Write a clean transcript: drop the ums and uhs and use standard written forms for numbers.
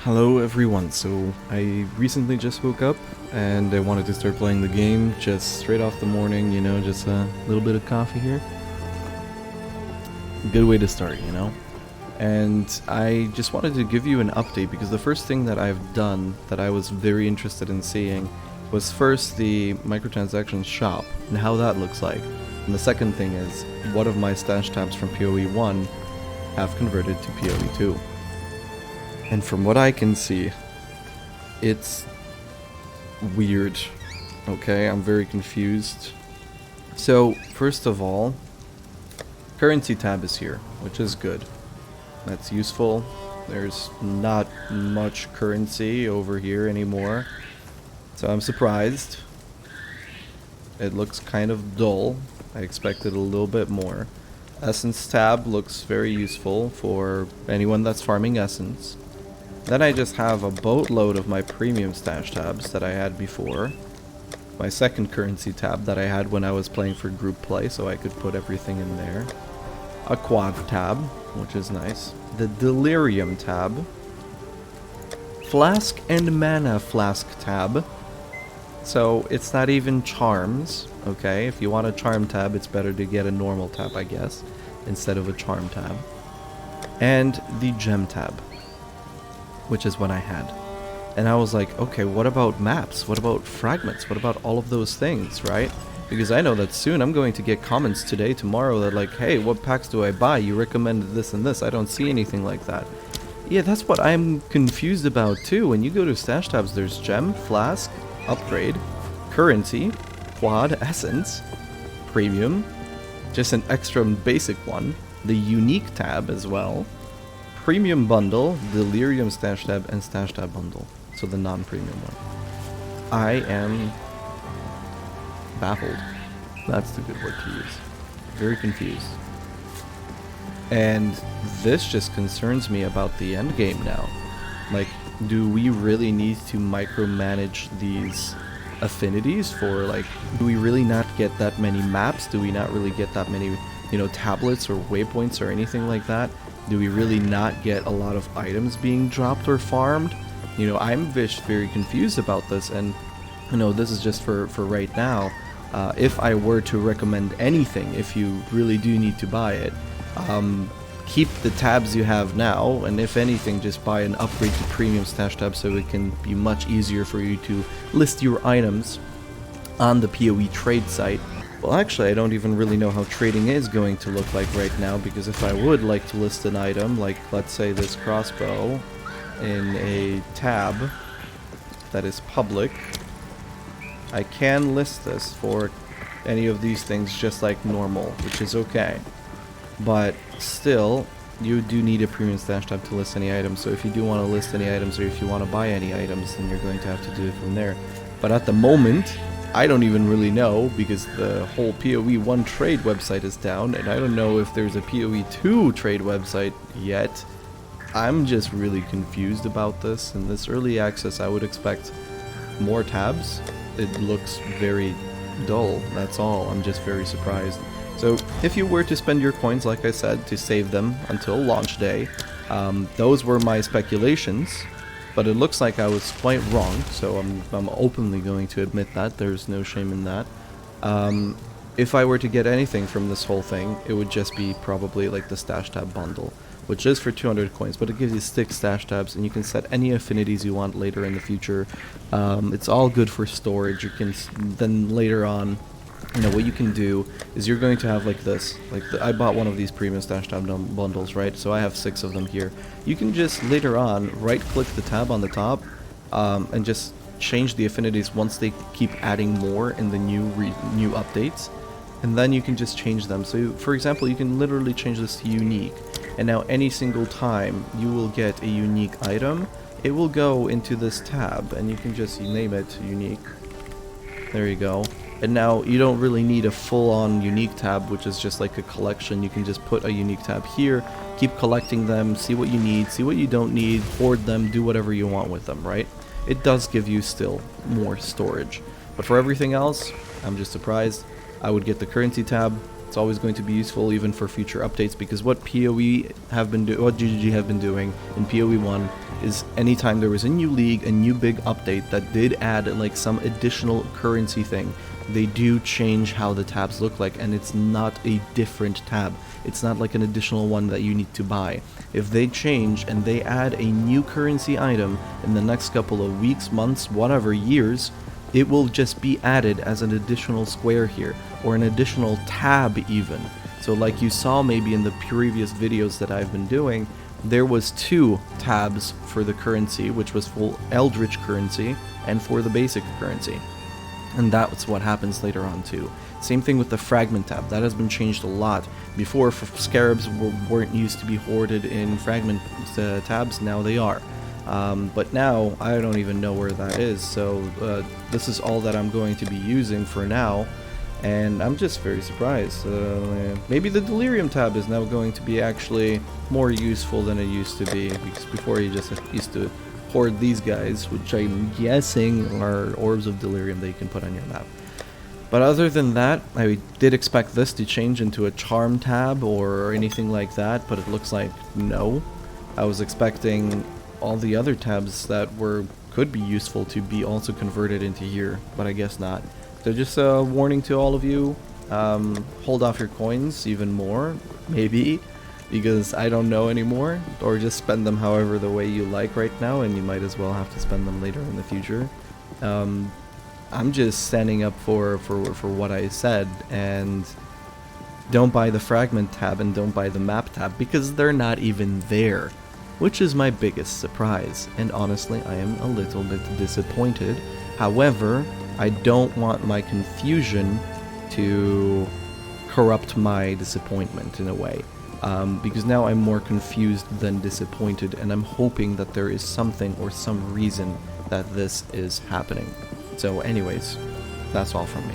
Hello everyone, so I recently just woke up and I wanted to start playing the game just straight off the morning, just a little bit of coffee here. Good way to start, And I just wanted to give you an update because the first thing that I've done that I was very interested in seeing was first the microtransaction shop and how that looks like. And the second thing is what of my stash tabs from PoE 1 have converted to PoE 2. And from what I can see, it's weird. Okay, I'm very confused. So, first of all, currency tab is here, which is good. That's useful. There's not much currency over here anymore. So I'm surprised. It looks kind of dull. I expected a little bit more. Essence tab looks very useful for anyone that's farming essence. Then I just have a boatload of my premium stash tabs that I had before. My second currency tab that I had when I was playing for group play, so I could put everything in there. A quad tab, which is nice. The delirium tab. Flask and mana flask tab. So it's not even charms, okay? If you want a charm tab, it's better to get a normal tab, I guess, instead of a charm tab. And the gem tab, which is what I had. And I was like, okay, what about maps? What about fragments? What about all of those things, right? Because I know that soon I'm going to get comments today, tomorrow, that like, hey, what packs do I buy? You recommended this and this. I don't see anything like that. Yeah, that's what I'm confused about too. When you go to stash tabs, there's gem, flask, upgrade, currency, quad, essence, premium, just an extra basic one, the unique tab as well, premium bundle, delirium stash tab, and stash tab bundle. So the non-premium one. I am baffled. That's the good word to use. Very confused. And this just concerns me about the end game now. Like, do we really need to micromanage these affinities for, like, do we really not get that many maps? Do we not really get that many, tablets or waypoints or anything like that? Do we really not get a lot of items being dropped or farmed? I'm very confused about this, and this is just for right now. If I were to recommend anything, if you really do need to buy it, keep the tabs you have now, and if anything, just buy an upgrade to premium stash tab so it can be much easier for you to list your items on the PoE trade site. Well, actually, I don't even really know how trading is going to look like right now, because if I would like to list an item, like let's say this crossbow, in a tab that is public, I can list this for any of these things just like normal, which is okay. But still, you do need a premium stash tab to list any items, so if you do want to list any items or if you want to buy any items, then you're going to have to do it from there. But at the moment, I don't even really know, because the whole PoE 1 trade website is down, and I don't know if there's a PoE 2 trade website yet. I'm just really confused about this. In this early access, I would expect more tabs. It looks very dull, that's all. I'm just very surprised. So if you were to spend your coins, like I said, to save them until launch day, those were my speculations. But it looks like I was quite wrong, so I'm openly going to admit that. There's no shame in that. If I were to get anything from this whole thing, it would just be probably like the stash tab bundle, which is for 200 coins, but it gives you 6 stash tabs, and you can set any affinities you want later in the future. It's all good for storage. You can then later on, what you can do is you're going to have like this. I bought one of these premium stash tab bundles, right? So I have 6 of them here. You can just later on right-click the tab on the top and just change the affinities once they keep adding more in the new updates, and then you can just change them. So, for example, you can literally change this to unique. And now any single time you will get a unique item, it will go into this tab, and you can just name it unique. There you go. And now you don't really need a full-on unique tab, which is just like a collection. You can just put a unique tab here, keep collecting them, see what you need, see what you don't need, hoard them, do whatever you want with them, right? It does give you still more storage. But for everything else, I'm just surprised. I would get the currency tab It's always going to be useful even for future updates, because what what GGG have been doing in PoE 1 is anytime there was a new league, a new big update that did add like some additional currency thing, they do change how the tabs look like, and it's not a different tab. It's not like an additional one that you need to buy. If they change and they add a new currency item in the next couple of weeks, months, whatever, years, it will just be added as an additional square here, or an additional tab even. So like you saw maybe in the previous videos that I've been doing, there was 2 tabs for the currency, which was full Eldritch currency and for the basic currency. And that's what happens later on too. Same thing with the Fragment tab, that has been changed a lot. Before, scarabs weren't used to be hoarded in Fragment tabs, now they are. But now, I don't even know where that is, so this is all that I'm going to be using for now, and I'm just very surprised. Maybe the Delirium tab is now going to be actually more useful than it used to be, because before you just used to hoard these guys, which I'm guessing are orbs of Delirium that you can put on your map. But other than that, I did expect this to change into a Charm tab or anything like that, but it looks like no. I was expecting all the other tabs that could be useful to be also converted into here, but I guess not. So just a warning to all of you, hold off your coins even more, maybe, because I don't know anymore, or just spend them however the way you like right now, and you might as well have to spend them later in the future. I'm just standing up for what I said, and don't buy the Fragment tab and don't buy the Map tab, because they're not even there, which is my biggest surprise, and honestly I am a little bit disappointed. However, I don't want my confusion to corrupt my disappointment in a way, because now I'm more confused than disappointed, and I'm hoping that there is something or some reason that this is happening. So anyways, that's all from me.